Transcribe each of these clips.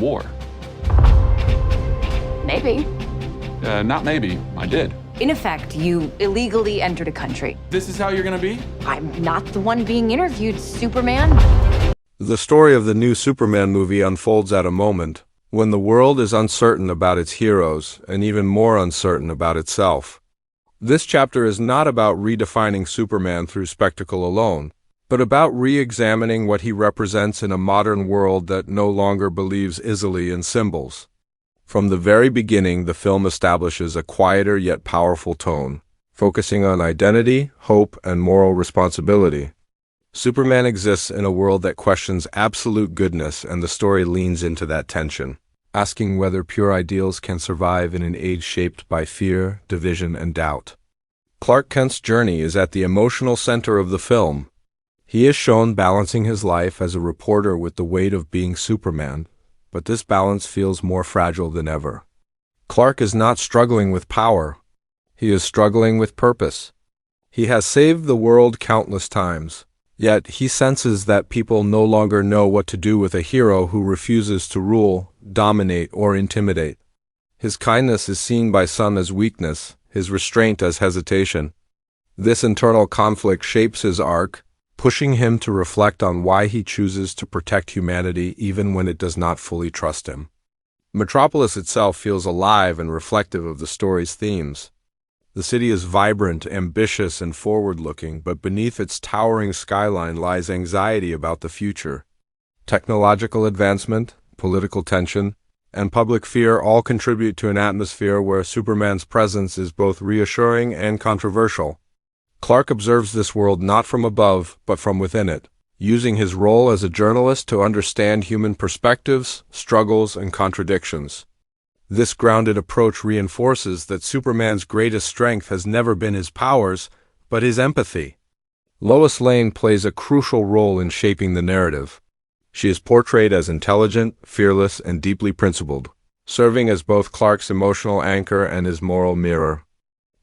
war. Maybe. Not maybe. I did. In effect, you illegally entered a country. This is how you're gonna be? I'm not the one being interviewed, Superman. The story of the new Superman movie unfolds at a moment when the world is uncertain about its heroes and even more uncertain about itself. This chapter is not about redefining Superman through spectacle alone, but about re-examining what he represents in a modern world that no longer believes easily in symbols. From the very beginning, the film establishes a quieter yet powerful tone, focusing on identity, hope, and moral responsibility. Superman exists in a world that questions absolute goodness, and the story leans into that tension, asking whether pure ideals can survive in an age shaped by fear, division, and doubt. Clark Kent's journey is at the emotional center of the film. He is shown balancing his life as a reporter with the weight of being Superman, but this balance feels more fragile than ever. Clark is not struggling with power. He is struggling with purpose. He has saved the world countless times, yet he senses that people no longer know what to do with a hero who refuses to rule, dominate, or intimidate. His kindness is seen by some as weakness, his restraint as hesitation. This internal conflict shapes his arc, pushing him to reflect on why he chooses to protect humanity even when it does not fully trust him. Metropolis itself feels alive and reflective of the story's themes. The city is vibrant, ambitious, and forward-looking, but beneath its towering skyline lies anxiety about the future. Technological advancement, political tension, and public fear all contribute to an atmosphere where Superman's presence is both reassuring and controversial. Clark observes this world not from above, but from within it, using his role as a journalist to understand human perspectives, struggles, and contradictions. This grounded approach reinforces that Superman's greatest strength has never been his powers, but his empathy. Lois Lane plays a crucial role in shaping the narrative. She is portrayed as intelligent, fearless, and deeply principled, serving as both Clark's emotional anchor and his moral mirror.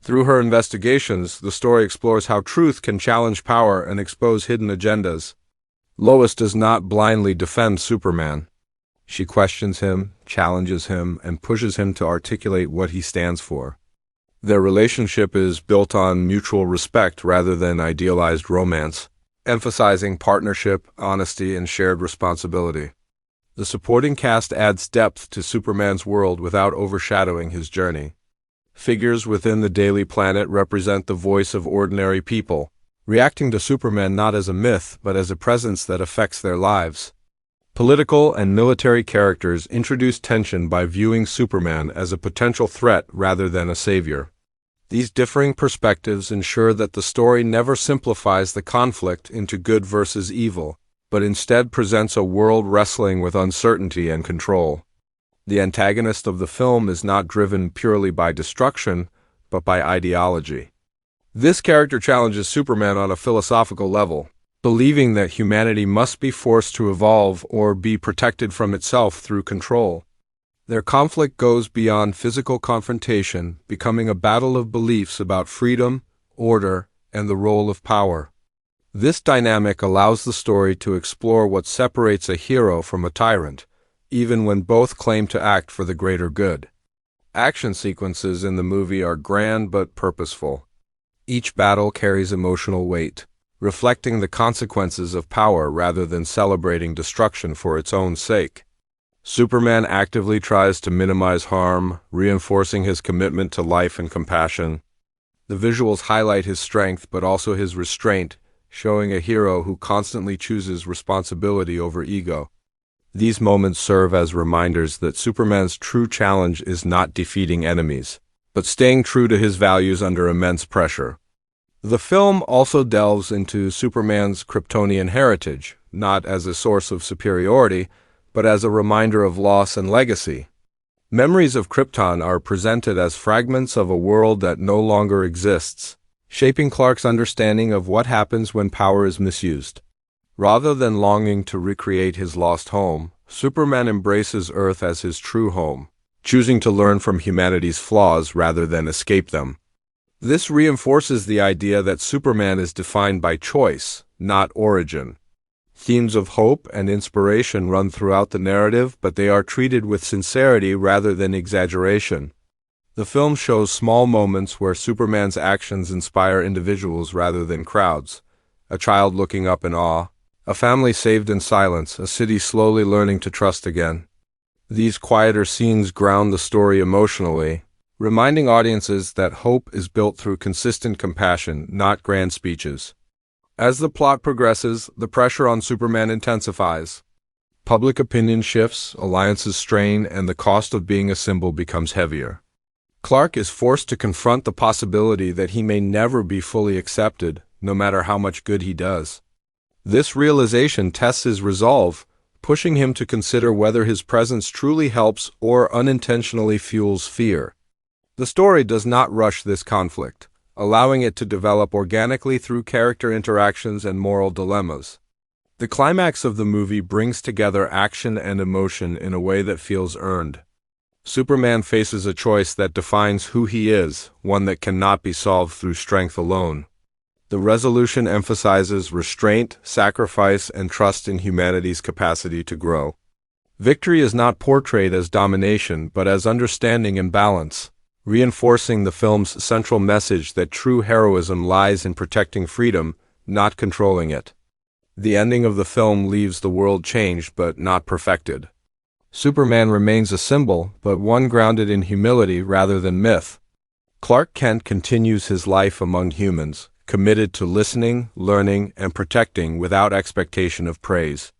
Through her investigations, the story explores how truth can challenge power and expose hidden agendas. Lois does not blindly defend Superman. She questions him, challenges him, and pushes him to articulate what he stands for. Their relationship is built on mutual respect rather than idealized romance, emphasizing partnership, honesty, and shared responsibility. The supporting cast adds depth to Superman's world without overshadowing his journey. Figures within the Daily Planet represent the voice of ordinary people, reacting to Superman not as a myth, but as a presence that affects their lives. Political and military characters introduce tension by viewing Superman as a potential threat rather than a savior. These differing perspectives ensure that the story never simplifies the conflict into good versus evil, but instead presents a world wrestling with uncertainty and control. The antagonist of the film is not driven purely by destruction, but by ideology. This character challenges Superman on a philosophical level, believing that humanity must be forced to evolve or be protected from itself through control. Their conflict goes beyond physical confrontation, becoming a battle of beliefs about freedom, order, and the role of power. This dynamic allows the story to explore what separates a hero from a tyrant, even when both claim to act for the greater good. Action sequences in the movie are grand but purposeful. Each battle carries emotional weight, reflecting the consequences of power rather than celebrating destruction for its own sake. Superman actively tries to minimize harm, reinforcing his commitment to life and compassion. The visuals highlight his strength but also his restraint, showing a hero who constantly chooses responsibility over ego. These moments serve as reminders that Superman's true challenge is not defeating enemies, but staying true to his values under immense pressure. The film also delves into Superman's Kryptonian heritage, not as a source of superiority, but as a reminder of loss and legacy. Memories of Krypton are presented as fragments of a world that no longer exists, shaping Clark's understanding of what happens when power is misused. Rather than longing to recreate his lost home, Superman embraces Earth as his true home, choosing to learn from humanity's flaws rather than escape them. This reinforces the idea that Superman is defined by choice, not origin. Themes of hope and inspiration run throughout the narrative, but they are treated with sincerity rather than exaggeration. The film shows small moments where Superman's actions inspire individuals rather than crowds. A child looking up in awe, a family saved in silence, a city slowly learning to trust again. These quieter scenes ground the story emotionally, reminding audiences that hope is built through consistent compassion, not grand speeches. As the plot progresses, the pressure on Superman intensifies. Public opinion shifts, alliances strain, and the cost of being a symbol becomes heavier. Clark is forced to confront the possibility that he may never be fully accepted, no matter how much good he does. This realization tests his resolve, pushing him to consider whether his presence truly helps or unintentionally fuels fear. The story does not rush this conflict, allowing it to develop organically through character interactions and moral dilemmas. The climax of the movie brings together action and emotion in a way that feels earned. Superman faces a choice that defines who he is, one that cannot be solved through strength alone. The resolution emphasizes restraint, sacrifice, and trust in humanity's capacity to grow. Victory is not portrayed as domination, but as understanding and balance, reinforcing the film's central message that true heroism lies in protecting freedom, not controlling it. The ending of the film leaves the world changed but not perfected. Superman remains a symbol, but one grounded in humility rather than myth. Clark Kent continues his life among humans, committed to listening, learning, and protecting without expectation of praise.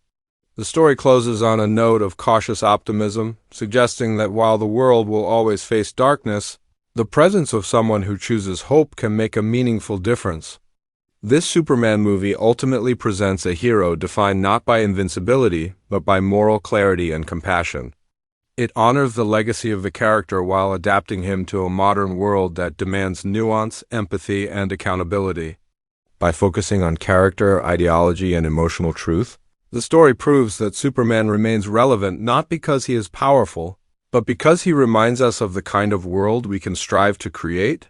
The story closes on a note of cautious optimism, suggesting that while the world will always face darkness, the presence of someone who chooses hope can make a meaningful difference. This Superman movie ultimately presents a hero defined not by invincibility, but by moral clarity and compassion. It honors the legacy of the character while adapting him to a modern world that demands nuance, empathy, and accountability. By focusing on character, ideology, and emotional truth, the story proves that Superman remains relevant not because he is powerful, but because he reminds us of the kind of world we can strive to create.